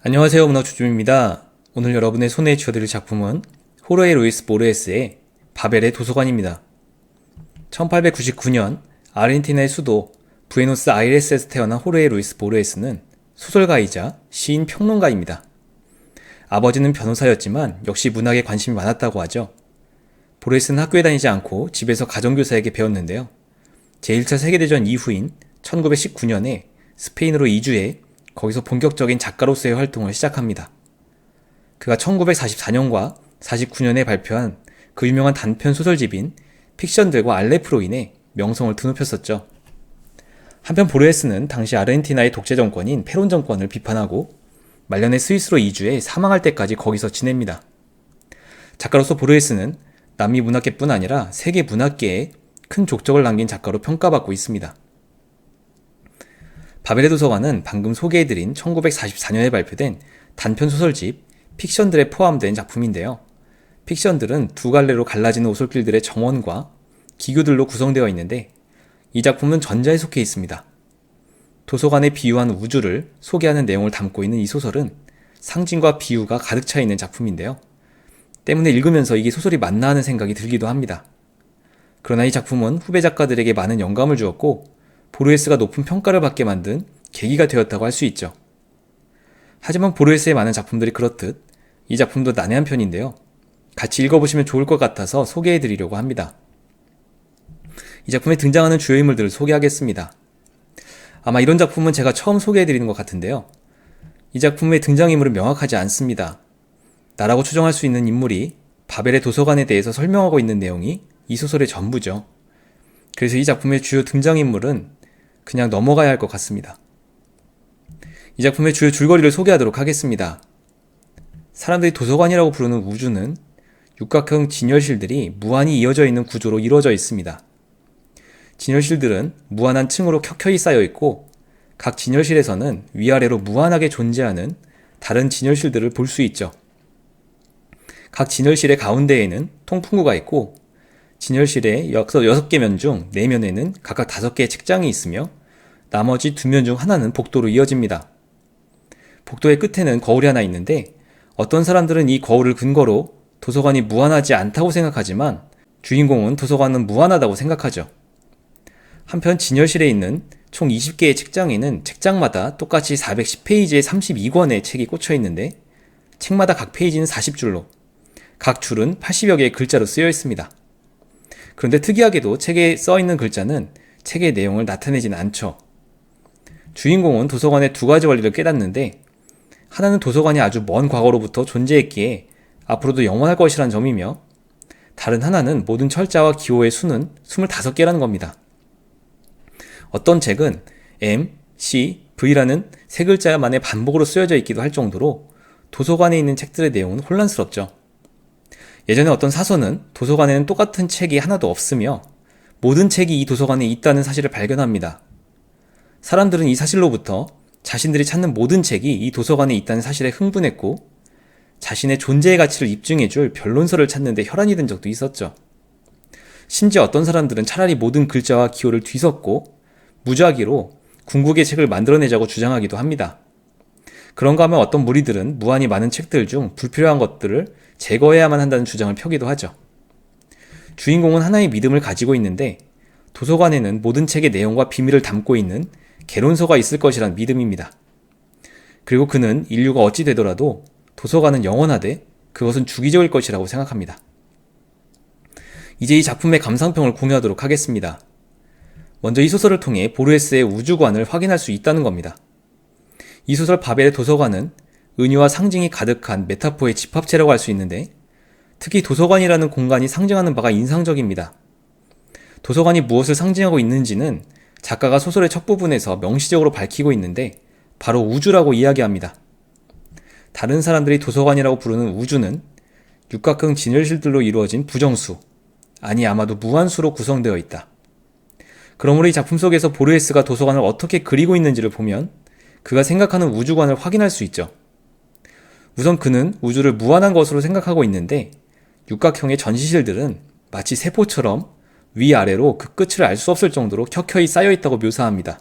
안녕하세요, 문학주점입니다. 오늘 여러분의 손에 쥐어드릴 작품은 호르헤 루이스 보르헤스의 바벨의 도서관입니다. 1899년 아르헨티나의 수도 부에노스아이레스에서 태어난 호르헤 루이스 보르헤스는 소설가이자 시인 평론가입니다. 아버지는 변호사였지만 역시 문학에 관심이 많았다고 하죠. 보르헤스는 학교에 다니지 않고 집에서 가정교사에게 배웠는데요. 제1차 세계대전 이후인 1919년에 스페인으로 이주해 거기서 본격적인 작가로서의 활동을 시작합니다. 그가 1944년과 49년에 발표한 그 유명한 단편 소설집인 픽션들과 알레프로 인해 명성을 드높였었죠. 한편 보르헤스는 당시 아르헨티나의 독재 정권인 페론 정권을 비판하고 말년에 스위스로 이주해 사망할 때까지 거기서 지냅니다. 작가로서 보르헤스는 남미 문학계뿐 아니라 세계 문학계에 큰 족적을 남긴 작가로 평가받고 있습니다. 바벨의 도서관은 방금 소개해드린 1944년에 발표된 단편 소설집 픽션들에 포함된 작품인데요. 픽션들은 두 갈래로 갈라지는 오솔길들의 정원과 기교들로 구성되어 있는데 이 작품은 전자에 속해 있습니다. 도서관에 비유한 우주를 소개하는 내용을 담고 있는 이 소설은 상징과 비유가 가득 차 있는 작품인데요. 때문에 읽으면서 이게 소설이 맞나 하는 생각이 들기도 합니다. 그러나 이 작품은 후배 작가들에게 많은 영감을 주었고 보르헤스가 높은 평가를 받게 만든 계기가 되었다고 할 수 있죠. 하지만 보르헤스의 많은 작품들이 그렇듯 이 작품도 난해한 편인데요. 같이 읽어보시면 좋을 것 같아서 소개해드리려고 합니다. 이 작품에 등장하는 주요 인물들을 소개하겠습니다. 아마 이런 작품은 제가 처음 소개해드리는 것 같은데요. 이 작품의 등장인물은 명확하지 않습니다. 나라고 추정할 수 있는 인물이 바벨의 도서관에 대해서 설명하고 있는 내용이 이 소설의 전부죠. 그래서 이 작품의 주요 등장인물은 그냥 넘어가야 할 것 같습니다. 이 작품의 주요 줄거리를 소개하도록 하겠습니다. 사람들이 도서관이라고 부르는 우주는 육각형 진열실들이 무한히 이어져 있는 구조로 이루어져 있습니다. 진열실들은 무한한 층으로 켜켜이 쌓여 있고 각 진열실에서는 위아래로 무한하게 존재하는 다른 진열실들을 볼 수 있죠. 각 진열실의 가운데에는 통풍구가 있고 진열실의 6개 면 중 4면에는 각각 5개의 책장이 있으며 나머지 2면 중 하나는 복도로 이어집니다. 복도의 끝에는 거울이 하나 있는데 어떤 사람들은 이 거울을 근거로 도서관이 무한하지 않다고 생각하지만 주인공은 도서관은 무한하다고 생각하죠. 한편 진열실에 있는 총 20개의 책장에는 책장마다 똑같이 410페이지의 32권의 책이 꽂혀 있는데 책마다 각 페이지는 40줄로 각 줄은 80여 개의 글자로 쓰여 있습니다. 그런데 특이하게도 책에 써있는 글자는 책의 내용을 나타내지는 않죠. 주인공은 도서관의 두 가지 원리를 깨닫는데 하나는 도서관이 아주 먼 과거로부터 존재했기에 앞으로도 영원할 것이란 점이며 다른 하나는 모든 철자와 기호의 수는 25개라는 겁니다. 어떤 책은 M, C, V라는 세 글자만의 반복으로 쓰여져 있기도 할 정도로 도서관에 있는 책들의 내용은 혼란스럽죠. 예전에 어떤 사서는 도서관에는 똑같은 책이 하나도 없으며 모든 책이 이 도서관에 있다는 사실을 발견합니다. 사람들은 이 사실로부터 자신들이 찾는 모든 책이 이 도서관에 있다는 사실에 흥분했고 자신의 존재의 가치를 입증해줄 변론서를 찾는데 혈안이 든 적도 있었죠. 심지어 어떤 사람들은 차라리 모든 글자와 기호를 뒤섞고 무작위로 궁극의 책을 만들어내자고 주장하기도 합니다. 그런가 하면 어떤 무리들은 무한히 많은 책들 중 불필요한 것들을 제거해야만 한다는 주장을 펴기도 하죠. 주인공은 하나의 믿음을 가지고 있는데 도서관에는 모든 책의 내용과 비밀을 담고 있는 개론서가 있을 것이란 믿음입니다. 그리고 그는 인류가 어찌 되더라도 도서관은 영원하되 그것은 주기적일 것이라고 생각합니다. 이제 이 작품의 감상평을 공유하도록 하겠습니다. 먼저 이 소설을 통해 보르헤스의 우주관을 확인할 수 있다는 겁니다. 이 소설 바벨의 도서관은 은유와 상징이 가득한 메타포의 집합체라고 할 수 있는데 특히 도서관이라는 공간이 상징하는 바가 인상적입니다. 도서관이 무엇을 상징하고 있는지는 작가가 소설의 첫 부분에서 명시적으로 밝히고 있는데 바로 우주라고 이야기합니다. 다른 사람들이 도서관이라고 부르는 우주는 육각형 진열실들로 이루어진 부정수, 아니 아마도 무한수로 구성되어 있다. 그러므로 이 작품 속에서 보르헤스가 도서관을 어떻게 그리고 있는지를 보면 그가 생각하는 우주관을 확인할 수 있죠. 우선 그는 우주를 무한한 것으로 생각하고 있는데 육각형의 전시실들은 마치 세포처럼 위아래로 그 끝을 알 수 없을 정도로 켜켜이 쌓여있다고 묘사합니다.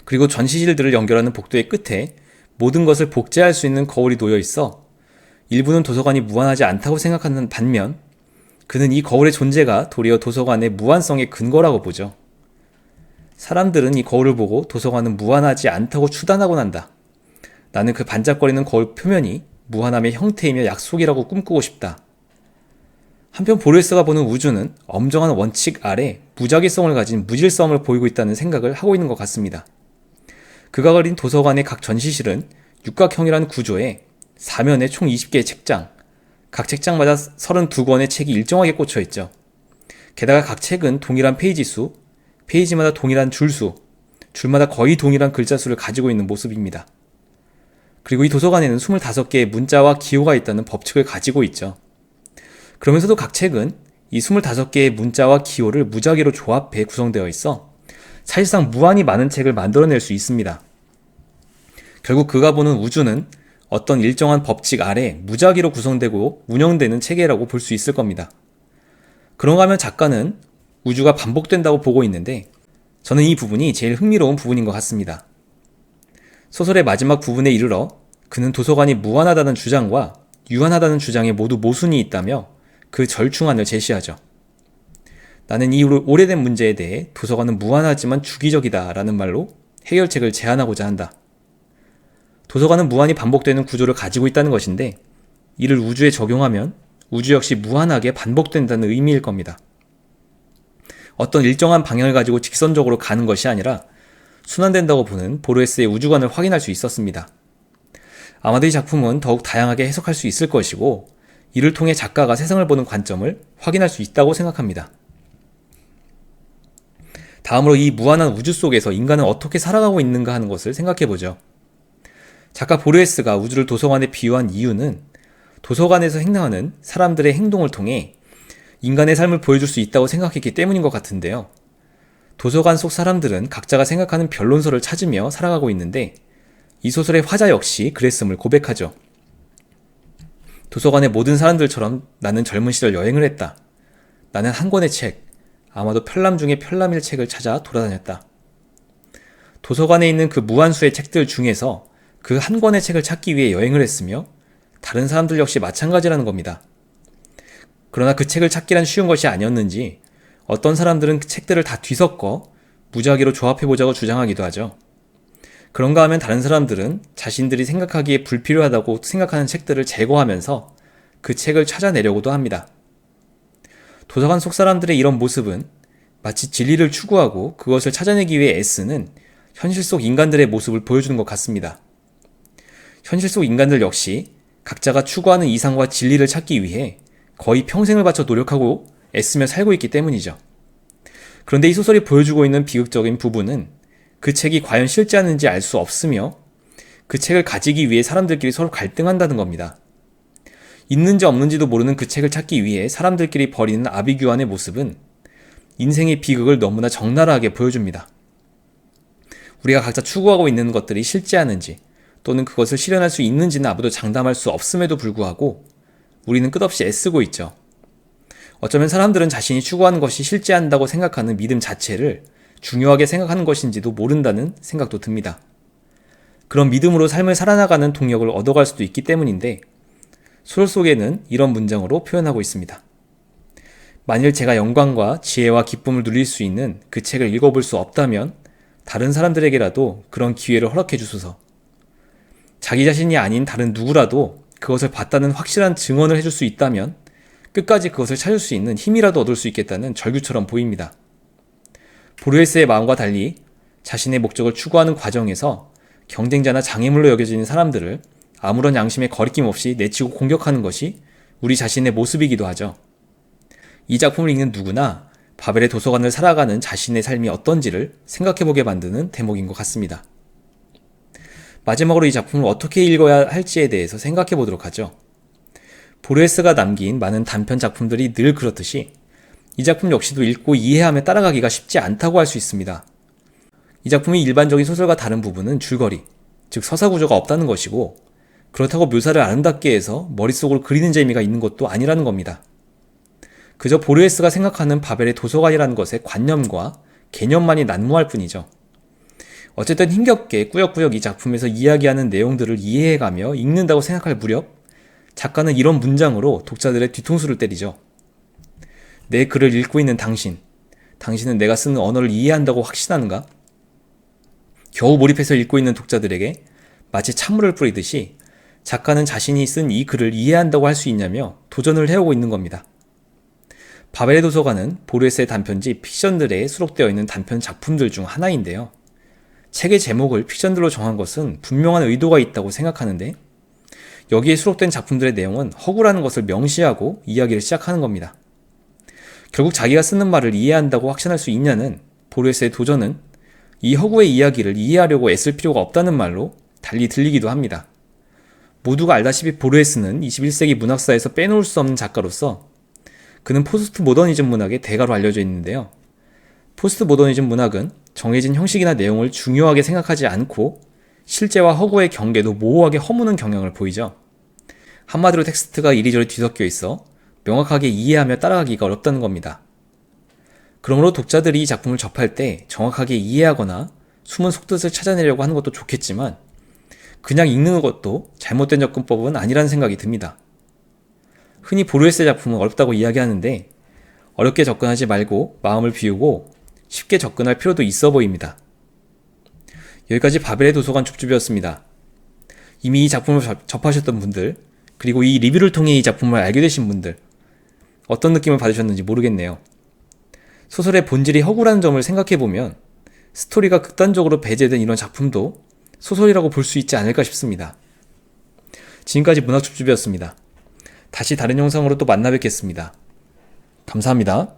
그리고 전시실들을 연결하는 복도의 끝에 모든 것을 복제할 수 있는 거울이 놓여 있어 일부는 도서관이 무한하지 않다고 생각하는 반면 그는 이 거울의 존재가 도리어 도서관의 무한성의 근거라고 보죠. 사람들은 이 거울을 보고 도서관은 무한하지 않다고 추단하곤 한다. 나는 그 반짝거리는 거울 표면이 무한함의 형태이며 약속이라고 꿈꾸고 싶다. 한편 보르헤스가 보는 우주는 엄정한 원칙 아래 무작위성을 가진 무질서함을 보이고 있다는 생각을 하고 있는 것 같습니다. 그가 그린 도서관의 각 전시실은 육각형이라는 구조에 사면에 총 20개의 책장, 각 책장마다 32권의 책이 일정하게 꽂혀 있죠. 게다가 각 책은 동일한 페이지 수, 페이지마다 동일한 줄수, 줄마다 거의 동일한 글자 수를 가지고 있는 모습입니다. 그리고 이 도서관에는 25개의 문자와 기호가 있다는 법칙을 가지고 있죠. 그러면서도 각 책은 이 25개의 문자와 기호를 무작위로 조합해 구성되어 있어 사실상 무한히 많은 책을 만들어낼 수 있습니다. 결국 그가 보는 우주는 어떤 일정한 법칙 아래 무작위로 구성되고 운영되는 체계라고 볼 수 있을 겁니다. 그런가 하면 작가는 우주가 반복된다고 보고 있는데 저는 이 부분이 제일 흥미로운 부분인 것 같습니다. 소설의 마지막 부분에 이르러 그는 도서관이 무한하다는 주장과 유한하다는 주장에 모두 모순이 있다며 그 절충안을 제시하죠. 나는 이 오래된 문제에 대해 도서관은 무한하지만 주기적이다 라는 말로 해결책을 제안하고자 한다. 도서관은 무한히 반복되는 구조를 가지고 있다는 것인데 이를 우주에 적용하면 우주 역시 무한하게 반복된다는 의미일 겁니다. 어떤 일정한 방향을 가지고 직선적으로 가는 것이 아니라 순환된다고 보는 보르헤스의 우주관을 확인할 수 있었습니다. 아마도 이 작품은 더욱 다양하게 해석할 수 있을 것이고 이를 통해 작가가 세상을 보는 관점을 확인할 수 있다고 생각합니다. 다음으로 이 무한한 우주 속에서 인간은 어떻게 살아가고 있는가 하는 것을 생각해보죠. 작가 보르헤스가 우주를 도서관에 비유한 이유는 도서관에서 행하는 사람들의 행동을 통해 인간의 삶을 보여줄 수 있다고 생각했기 때문인 것 같은데요. 도서관 속 사람들은 각자가 생각하는 변론서를 찾으며 살아가고 있는데 이 소설의 화자 역시 그랬음을 고백하죠. 도서관의 모든 사람들처럼 나는 젊은 시절 여행을 했다. 나는 한 권의 책, 아마도 편람 중에 편람일 책을 찾아 돌아다녔다. 도서관에 있는 그 무한수의 책들 중에서 그 한 권의 책을 찾기 위해 여행을 했으며 다른 사람들 역시 마찬가지라는 겁니다. 그러나 그 책을 찾기란 쉬운 것이 아니었는지 어떤 사람들은 그 책들을 다 뒤섞어 무작위로 조합해보자고 주장하기도 하죠. 그런가 하면 다른 사람들은 자신들이 생각하기에 불필요하다고 생각하는 책들을 제거하면서 그 책을 찾아내려고도 합니다. 도서관 속 사람들의 이런 모습은 마치 진리를 추구하고 그것을 찾아내기 위해 애쓰는 현실 속 인간들의 모습을 보여주는 것 같습니다. 현실 속 인간들 역시 각자가 추구하는 이상과 진리를 찾기 위해 거의 평생을 바쳐 노력하고 애쓰며 살고 있기 때문이죠. 그런데 이 소설이 보여주고 있는 비극적인 부분은 그 책이 과연 실제하는지 알 수 없으며 그 책을 가지기 위해 사람들끼리 서로 갈등한다는 겁니다. 있는지 없는지도 모르는 그 책을 찾기 위해 사람들끼리 벌이는 아비규환의 모습은 인생의 비극을 너무나 적나라하게 보여줍니다. 우리가 각자 추구하고 있는 것들이 실제하는지 또는 그것을 실현할 수 있는지는 아무도 장담할 수 없음에도 불구하고 우리는 끝없이 애쓰고 있죠. 어쩌면 사람들은 자신이 추구하는 것이 실제한다고 생각하는 믿음 자체를 중요하게 생각하는 것인지도 모른다는 생각도 듭니다. 그런 믿음으로 삶을 살아나가는 동력을 얻어갈 수도 있기 때문인데 소설 속에는 이런 문장으로 표현하고 있습니다. 만일 제가 영광과 지혜와 기쁨을 누릴 수 있는 그 책을 읽어볼 수 없다면 다른 사람들에게라도 그런 기회를 허락해 주소서. 자기 자신이 아닌 다른 누구라도 그것을 봤다는 확실한 증언을 해줄 수 있다면 끝까지 그것을 찾을 수 있는 힘이라도 얻을 수 있겠다는 절규처럼 보입니다. 보르헤스의 마음과 달리 자신의 목적을 추구하는 과정에서 경쟁자나 장애물로 여겨지는 사람들을 아무런 양심의 거리낌 없이 내치고 공격하는 것이 우리 자신의 모습이기도 하죠. 이 작품을 읽는 누구나 바벨의 도서관을 살아가는 자신의 삶이 어떤지를 생각해보게 만드는 대목인 것 같습니다. 마지막으로 이 작품을 어떻게 읽어야 할지에 대해서 생각해보도록 하죠. 보르헤스가 남긴 많은 단편 작품들이 늘 그렇듯이 이 작품 역시도 읽고 이해하며 따라가기가 쉽지 않다고 할 수 있습니다. 이 작품이 일반적인 소설과 다른 부분은 줄거리, 즉 서사 구조가 없다는 것이고 그렇다고 묘사를 아름답게 해서 머릿속으로 그리는 재미가 있는 것도 아니라는 겁니다. 그저 보르헤스가 생각하는 바벨의 도서관이라는 것의 관념과 개념만이 난무할 뿐이죠. 어쨌든 힘겹게 꾸역꾸역 이 작품에서 이야기하는 내용들을 이해해가며 읽는다고 생각할 무렵 작가는 이런 문장으로 독자들의 뒤통수를 때리죠. 내 글을 읽고 있는 당신은 내가 쓰는 언어를 이해한다고 확신하는가? 겨우 몰입해서 읽고 있는 독자들에게 마치 찬물을 뿌리듯이 작가는 자신이 쓴 이 글을 이해한다고 할 수 있냐며 도전을 해오고 있는 겁니다. 바벨의 도서관은 보르헤스의 단편집 픽션들에 수록되어 있는 단편 작품들 중 하나인데요. 책의 제목을 픽션들로 정한 것은 분명한 의도가 있다고 생각하는데 여기에 수록된 작품들의 내용은 허구라는 것을 명시하고 이야기를 시작하는 겁니다. 결국 자기가 쓰는 말을 이해한다고 확신할 수 있냐는 보르헤스의 도전은 이 허구의 이야기를 이해하려고 애쓸 필요가 없다는 말로 달리 들리기도 합니다. 모두가 알다시피 보르헤스는 21세기 문학사에서 빼놓을 수 없는 작가로서 그는 포스트 모더니즘 문학의 대가로 알려져 있는데요. 포스트 모더니즘 문학은 정해진 형식이나 내용을 중요하게 생각하지 않고 실제와 허구의 경계도 모호하게 허무는 경향을 보이죠. 한마디로 텍스트가 이리저리 뒤섞여 있어 명확하게 이해하며 따라가기가 어렵다는 겁니다. 그러므로 독자들이 이 작품을 접할 때 정확하게 이해하거나 숨은 속뜻을 찾아내려고 하는 것도 좋겠지만 그냥 읽는 것도 잘못된 접근법은 아니라는 생각이 듭니다. 흔히 보르헤스의 작품은 어렵다고 이야기하는데 어렵게 접근하지 말고 마음을 비우고 쉽게 접근할 필요도 있어 보입니다. 여기까지 바벨의 도서관 줍줍이었습니다. 이미 이 작품을 접하셨던 분들, 그리고 이 리뷰를 통해 이 작품을 알게 되신 분들, 어떤 느낌을 받으셨는지 모르겠네요. 소설의 본질이 허구라는 점을 생각해보면 스토리가 극단적으로 배제된 이런 작품도 소설이라고 볼 수 있지 않을까 싶습니다. 지금까지 문학줍줍이었습니다. 다시 다른 영상으로 또 만나 뵙겠습니다. 감사합니다.